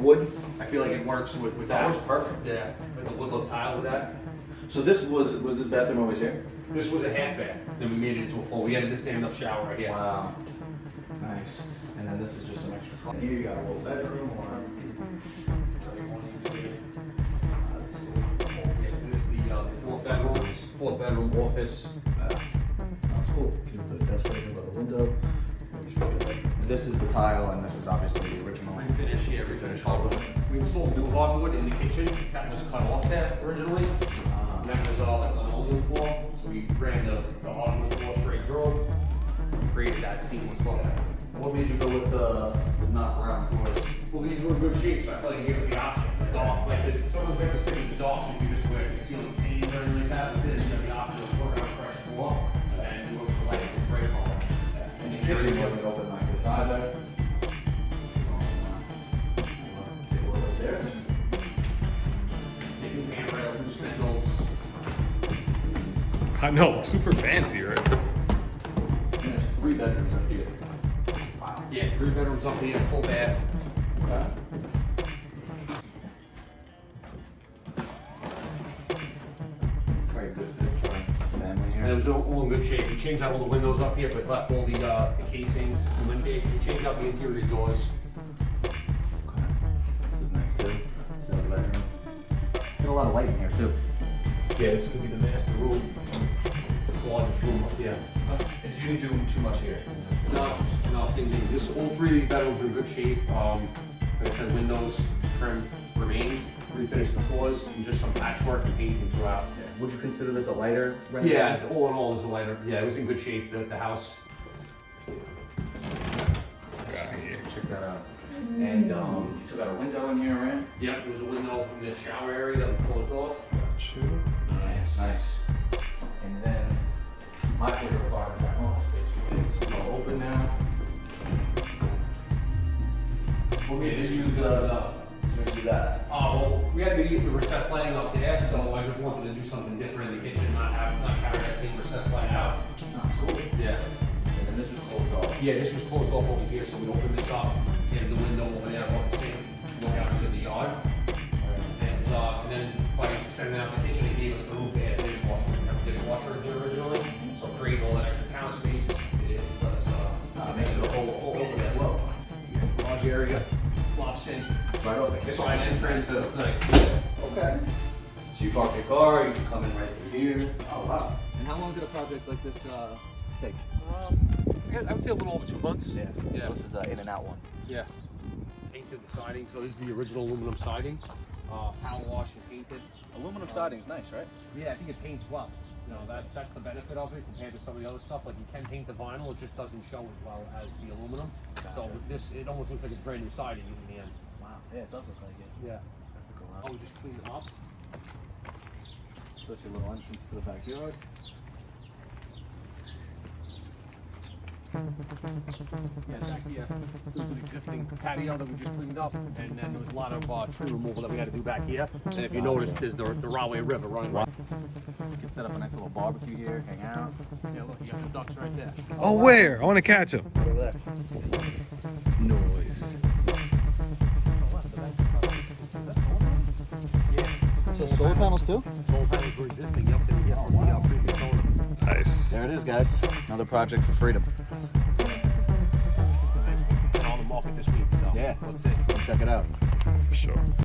wood. I feel like it works with that. That was perfect. Yeah, with the wood look tile with that. So this was this bathroom always here? This was a half bath, then we made it into a full. We added the stand-up shower right here. Wow. Nice. And then this is just some extra fun. Here you got a little bedroom or This is the fourth bedroom office. That's cool. You can put a desk right here by the window. This is the tile, and this is obviously the original. Refinish here, refinish hardwood. We installed new hardwood in the kitchen. That was cut off there originally. And that was all like linoleum floor. So we ran the hardwood floor straight through. Created that seamless look. What made you go with the not round floors? Well, these were good shapes, so I felt like it gave us the option. The dark, like some of the biggest thing with the dark, if you just wear the ceiling stains or anything like that, with this, you have the option of working on a fresh floor and do it for like a gray color. And the kitchen wasn't open like this either. Take a look upstairs. Taking handrail, new spindles. I know, super fancy, right? And there's 3 bedrooms up here. Wow. Yeah, 3 bedrooms up here, full bath. Very good fit for family And it here. was all in good shape. We changed out all the windows up here, but left all the casings. And then we changed out the interior doors. This is nice too. This is the bedroom. Get a lot of light in here too. Yeah, this could be the master room. The largest room up here. You didn't do too much here. No, same thing. This, all 3 bedrooms are in good shape. Like I said, windows, trim remained. Refinished the floors, and just some patchwork and painting throughout. Would you consider this a lighter renovation? Yeah, all in all, it was a lighter. Yeah, it was in good shape, the house. Check that out. And you took out a window in here, right? Yep, there was a window in the shower area that we closed off. Nice. Nice. And then my favorite part is that office space. It's all open now. We'll get to use do that. Well, we had the recessed lighting up there, so I just wanted to do something different in the kitchen, not carry that same recessed light out. That's cool. Yeah. And then this was closed off. Yeah, this was closed off over here, so we opened this up, and the window over there above the sink, look out to the yard. And then by extending out the kitchen, it gave us the room to add a dishwasher. We have a dishwasher here originally, so creating all that extra counter space, it let us, makes it a whole open as well. Large area, flop sink, Right off the kitchen. side entrance, Nice. it's nice. Okay. So you park your car, you can come in right through here. Oh wow. And how long did a project like this take? I would say a little over 2 months. Yeah. Yeah. So this is an in and out one. Yeah. Painted the siding, so this is the original aluminum siding. Power wash and painted. Aluminum siding's nice, right? Yeah, I think it paints well. You know, that's the benefit of it compared to some of the other stuff. Like you can paint the vinyl, it just doesn't show as well as the aluminum. So with this, it almost looks like it's brand new siding in the end. Wow. Yeah, it does look like it. Yeah. Oh, we just clean it up. Especially a little entrance to the backyard. Yeah, back here, there's an existing patio that we just cleaned up, and then there was a lot of tree removal that we had to do back here. And if you notice, there's the Rahway River running right. You can set up a nice little barbecue here, hang out. Yeah, look, you got the ducks right there. Oh, where? I want to catch him. Over there. Noise. So solar panels too? Solar panels were existing, yep, they were previous owner. Nice. There it is, guys. Another project for freedom. And on the market this week, so Yeah. let's see. Check it out.